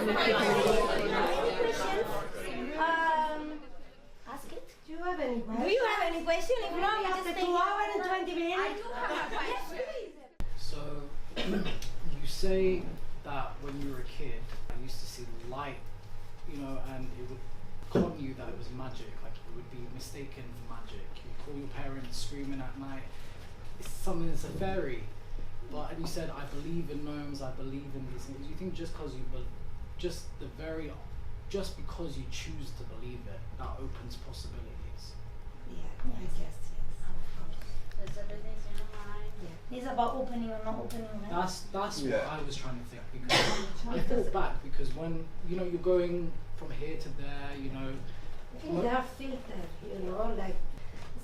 Ask it. Do you have any questions? Do you have any question? If not, you just After take 2 hours and 20 minutes? I do have a question. So, you say that when you were a kid, you used to see light, you know, and it would con you that it was magic, like it would be mistaken for magic. You call your parents screaming at night, it's something that's a fairy. But, and you said, I believe in gnomes, I believe in these things. Do you think just because because you choose to believe it, that opens possibilities? Yeah, I guess, yes. Does everything in your mind? Yeah. It's about opening or not opening. Right? That's what I was trying to think, because I thought back, because when, you know, you're going from here to there, you know. I think they are filtered, you know, like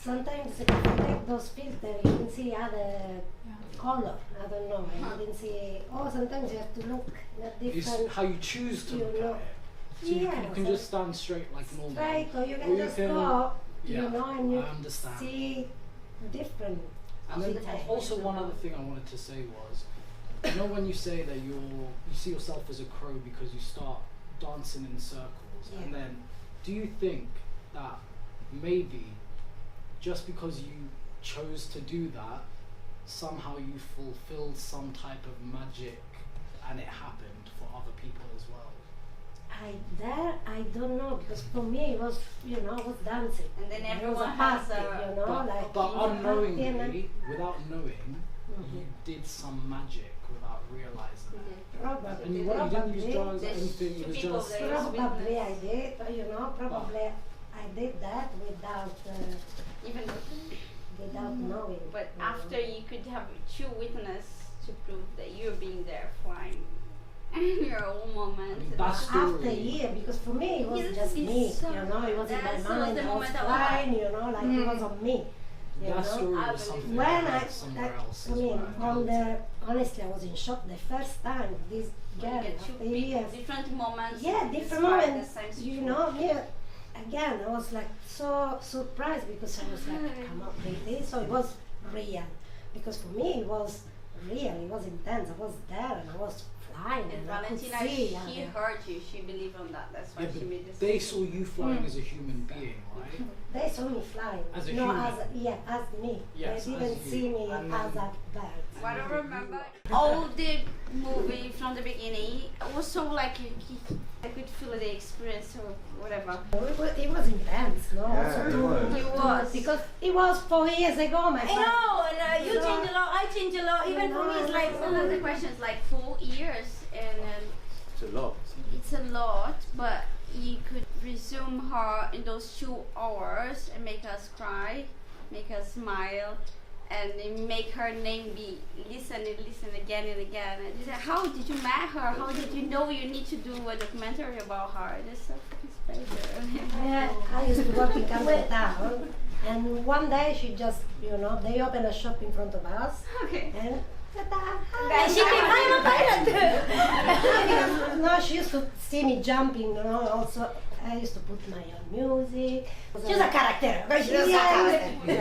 sometimes if you take those filters, you can see other color. I don't know. You can see. Oh, sometimes you have to look at different. It's how you choose to look at it. So you can just stand straight like normal. Straight, or you can just go, you know, and you understand. see different. And then also one other thing I wanted to say was, you know, when you say that you see yourself as a crow because you start dancing in circles, and then do you think that maybe just because you chose to do that, somehow you fulfilled some type of magic and it happened for other people as well? I don't know, because for me it was, you know, I was dancing. And then it everyone was a has party, a... you know, but unknowingly, without knowing, you did some magic without realizing it. Probably. And you didn't use drugs or anything, it was just... Probably I did, you know, probably I did that without Even without knowing. But after you could have two witnesses to prove that you're being there flying in your own moment. After a year, because for me it was just me, you know, it was in my mind, I was flying, you know, like it was on me. That story was something when somewhere else. I mean, honestly, I was in shock the first time. This girl, after years, different moments. yeah, different moments. You know, yeah. Again, I was like so surprised, because I was like, come on, really? So it was real, because for me it was real. It was intense. I was there and I was flying. And I could Valentina, see, she heard you. She believed on that. That's why she made this. They saw you flying as a human being, right? They saw me flying. As a no, human? As me. Yes, they as didn't you. see me And as a bird. What I remember, all the movie from the beginning was so like I could feel the experience or whatever. It was intense, no? Yeah, it was. It was. Because it was 4 years ago, my friend. I know, and you changed a lot, I changed a lot. Even for me, it's like one of the questions, like 4 years, and It's a lot. it's a lot, but you could resume her in those 2 hours and make us cry, make us smile, and make her name be listen again and again. And you say, how did you met her? How did you know you need to do a documentary about her? It's so fucking special. I used to work in Camden town, and one day she just, you know, they opened a shop in front of us, Okay. and And she came, I'm a pilot. no, she used to see me jumping, you know. Also, I used to put my own music. She's a character. She's a character.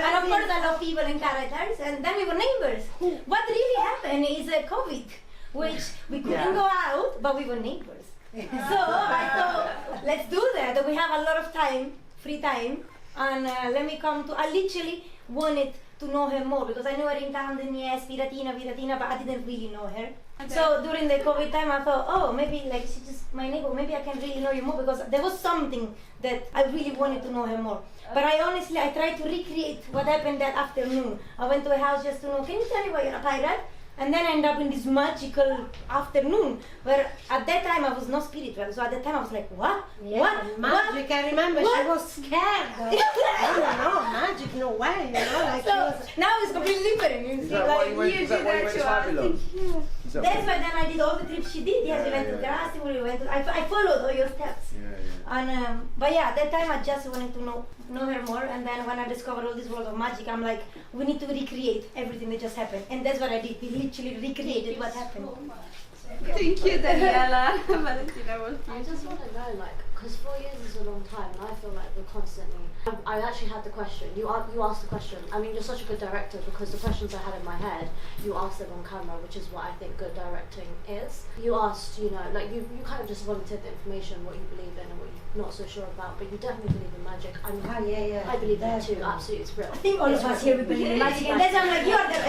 And of course, I love people and characters. And then we were neighbors. What really happened is COVID, which we couldn't go out, but we were neighbors. So I thought, let's do that. We have a lot of time, free time, and let me come to. I literally wanted to know her more, because I knew her in Camden, yes, Viratina, but I didn't really know her. Okay. So during the COVID time, I thought, oh, maybe like she's just my neighbor, maybe I can really know you more, because there was something that I really wanted to know her more. But I tried to recreate what happened that afternoon. I went to a house just to know, can you tell me why you're a pirate? And then I ended up in this magical afternoon, where at that time I was not spiritual, so at that time I was like, what? Yeah, What? magic. What? I remember What? she was scared. No, magic, no way, you know, like So she was. now it's completely different. You Is see, that why like you went- you is that did why you that went to to us. Babylon? Is that That's why- why then I did all the trips she did. Yes, we went to Grassi, we went to. I followed all your steps. And but yeah, at that time I just wanted to know her more. And then when I discovered all this world of magic, I'm like, we need to recreate everything that just happened. And that's what I did. We literally recreated what happened. So much. Thank you, Daniela. Valentina was I just want to know, like, Because 4 years is a long time, and I feel like we're constantly. I actually had the question. You asked the question. I mean, you're such a good director because the questions I had in my head, you asked them on camera, which is what I think good directing is. You asked, you know, like you kind of just volunteered the information, what you believe in and what you're not so sure about, but you definitely believe in magic. I mean, I believe in it too. Absolutely, it's real. I think all of us here we believe in magic, and that's I'm like, you're the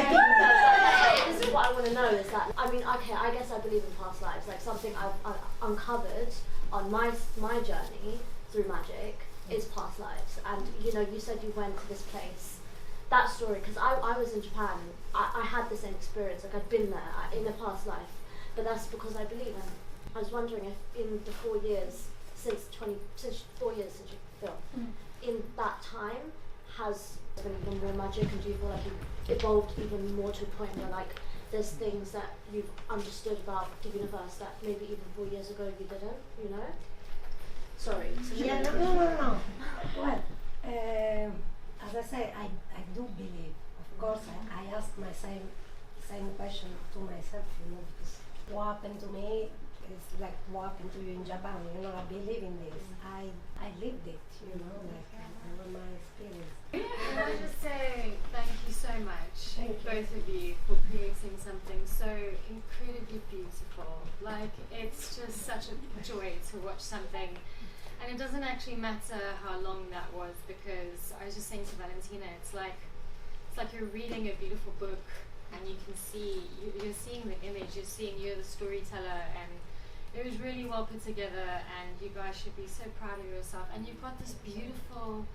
This is what I want to know is that, I mean, okay, I guess I believe in past lives, like something I've uncovered on my journey through magic is past lives. And you know, you said you went to this place, that story, because I was in Japan and I had the same experience, like I'd been there in a past life, but that's because I believe. And I was wondering if in the 4 years since 4 years since you filmed, in that time has been even more magic, and do you feel like you evolved even more to a point where like there's things that you've understood about the universe that maybe even 4 years ago you didn't, you know? Sorry. Yeah, no. Well, as I say, I do believe. Of course, I ask my same question to myself, you know, because what happened to me is like what happened to you in Japan, you know, I believe in this. I lived it, you know, like my experience. Can I just say thank you so much, both of you, for creating something so incredibly beautiful. Like, it's just such a joy to watch something. And it doesn't actually matter how long that was, because I was just saying to Valentina, it's like you're reading a beautiful book, and you can see, you're seeing the image, you're the storyteller, and it was really well put together, and you guys should be so proud of yourself. And you've got this beautiful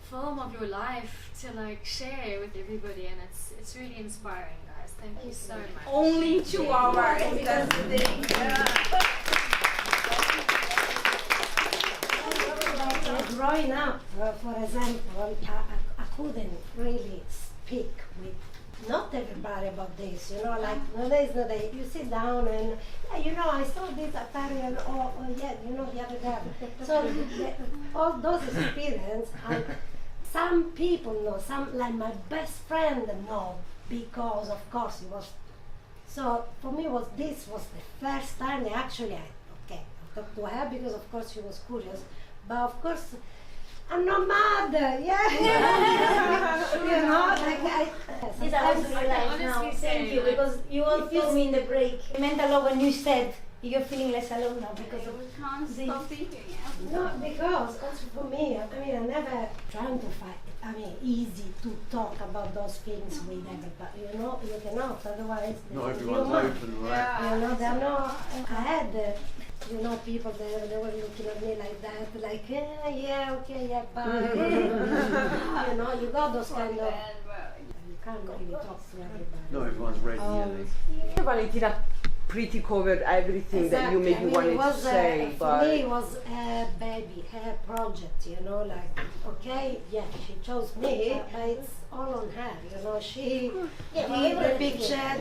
film of your life to like share with everybody, and it's really inspiring, guys. Thank you so much. Only 2 hours. That's the thing. Growing up, for example, I couldn't really speak with not everybody about this, you know, like nowadays you sit down and, yeah, you know, I saw this Italian, or yeah, you know, the other day. So all those experiences, some people know, some, like my best friend know, because of course it was, so for me this was the first time actually I talked to her, because of course she was curious, but of course I'm not mad, yeah. You know, like I was realized now. Thank you, because you all told me in the break. It meant a lot when you said you're feeling less alone now because of We can't stop thinking. no, because also for me, I mean, I never trying to fight. I mean, easy to talk about those things with everybody. You know, you cannot, otherwise. Not everyone's open, right? You know, they're not. I had. You know, people they were looking at me like that, like yeah, okay, yeah, bye. You know, you got those kind of. You can't really talk to everybody. Not everyone's ready, yet. Valentina pretty covered everything that you maybe wanted to say, for me it was her baby, her project, you know, like, okay, yeah, she chose me, but it's all on her, you know, she did the picture,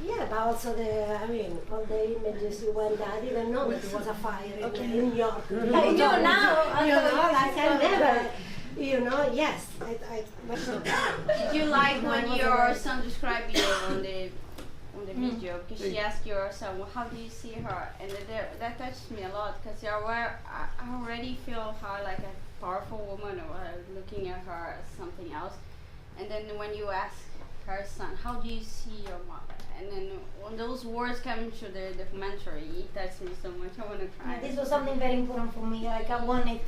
but also I mean, all the images you went there, I didn't know that it was a fire in New York. I know now. You know, like I never, you know, yes. Did you like when your son described you on the video, because she asked your son, well, how do you see her, and that touched me a lot, because I already feel her like a powerful woman, or looking at her as something else, and then when you ask her son, how do you see your mother, and then when those words come to the documentary, it touched me so much, I want to cry. This was something very important for me. Like I wanted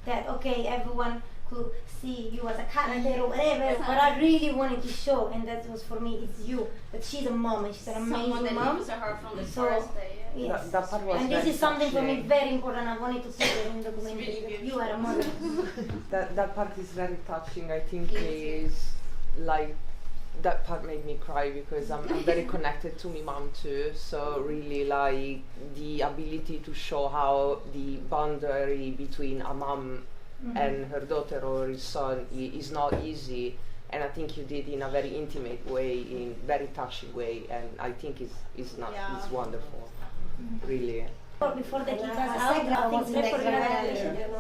that, okay, everyone could see you as a character or whatever, but I really wanted to show, and that was for me, it's you, that she's a mom, and she's an amazing mom. Her from the So, first day. yes. That part was And this very is something for me touching. very important. I wanted to put it in the documentary. really You are a mother. That part is very touching. I think is like that part made me cry, because I'm very connected to my mom too. So really, like the ability to show how the boundary between a mom and her daughter or his son is not easy, and I think you did in a very intimate way, in very touching way, and I think it's wonderful, really. Before the kids are out, I think let's forget.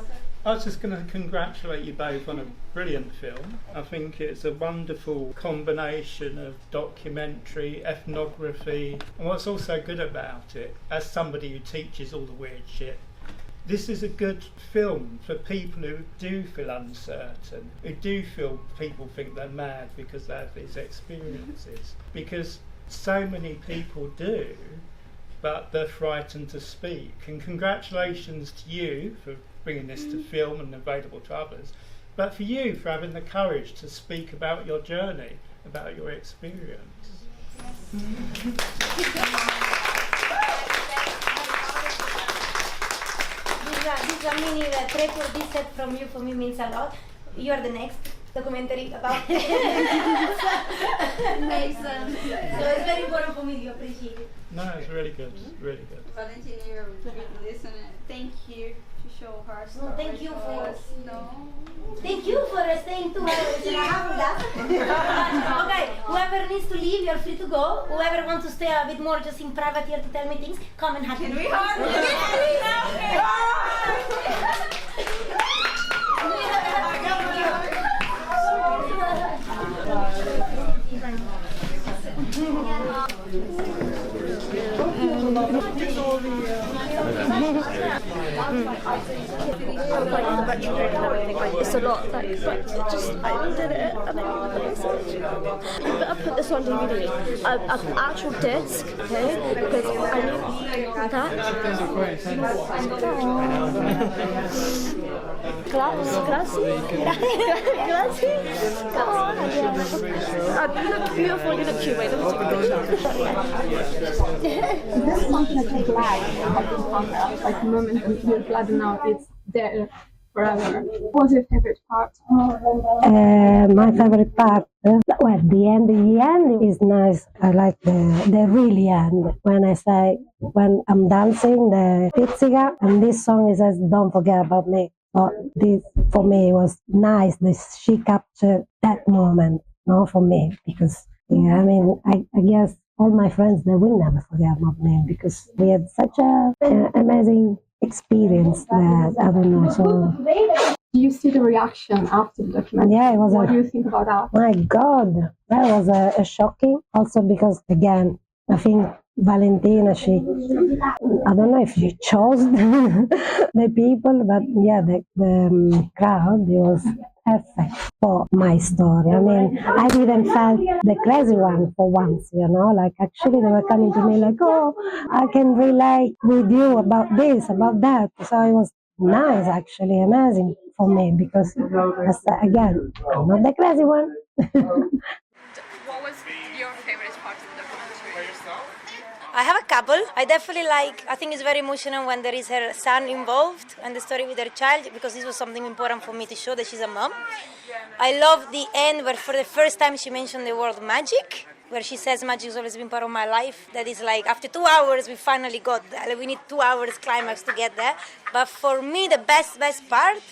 I was just going to congratulate you both on a brilliant film. I think it's a wonderful combination of documentary, ethnography, and what's also good about it, as somebody who teaches all the weird shit, this is a good film for people who do feel uncertain, who do feel people think they're mad because they have these experiences. Because so many people do, but they're frightened to speak. And congratulations to you for bringing this to film and available to others, but for you for having the courage to speak about your journey, about your experience. This is a mini treasure. This set from you for me means a lot. You are the next documentary about Amazing. So it's very important for me to appreciate it. No, it's really good, really good. Valentina, you're a good listener. Thank you to show her story. No, thank you for us. No. Thank you for staying 2 hours and a half with us. Okay, whoever needs to leave, you're free to go. Whoever wants to stay a bit more just in private here to tell me things, come and hug me. Can we hug? It's a lot, but just I did it and I put this on DVD. An actual disc, okay? Because I need that. Grazie. You look beautiful, you look cute. Wait, let me take a picture. This one that you like, like the moment when you're glad now it's there forever. What was your favorite part? My favorite part, well, the end is nice. I like the really end. When I'm dancing, the pizzica, and this song is says, "Don't forget about me." So this, for me, was nice. She captured that moment, for me, because, I mean, I guess all my friends, they will never forget about me because we had such an amazing experience that, I don't know, so... Do you see the reaction after the documentary? Yeah, it was what do you think about that? My God, that was a shocking. Also because, again, I think Valentina, I don't know if she chose the people, but yeah, the crowd, it was perfect for my story. I mean, I didn't felt the crazy one for once, like actually they were coming to me like, oh, I can relate with you about this, about that. So it was nice, actually, amazing for me because, again, I'm not the crazy one. What was your favorite part of the documentary? I have a couple. I think it's very emotional when there is her son involved and the story with her child, because this was something important for me to show that she's a mom. I love the end where for the first time she mentioned the word magic, where she says magic has always been part of my life. That is like, after 2 hours, we finally got there. We need 2 hours climax to get there. But for me, the best part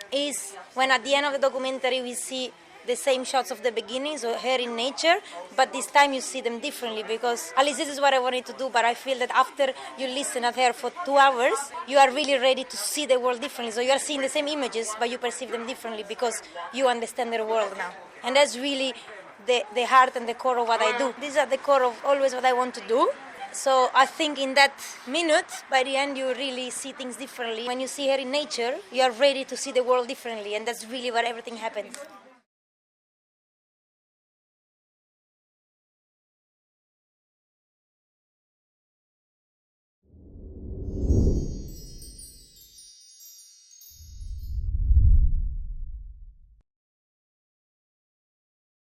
is when at the end of the documentary we see the same shots of the beginning, so her in nature, but this time you see them differently, because at least this is what I wanted to do, but I feel that after you listen at her for 2 hours, you are really ready to see the world differently. So you are seeing the same images, but you perceive them differently because you understand their world now. And that's really the heart and the core of what I do. These are the core of always what I want to do. So I think in that minute, by the end, you really see things differently. When you see her in nature, you are ready to see the world differently, and that's really where everything happens.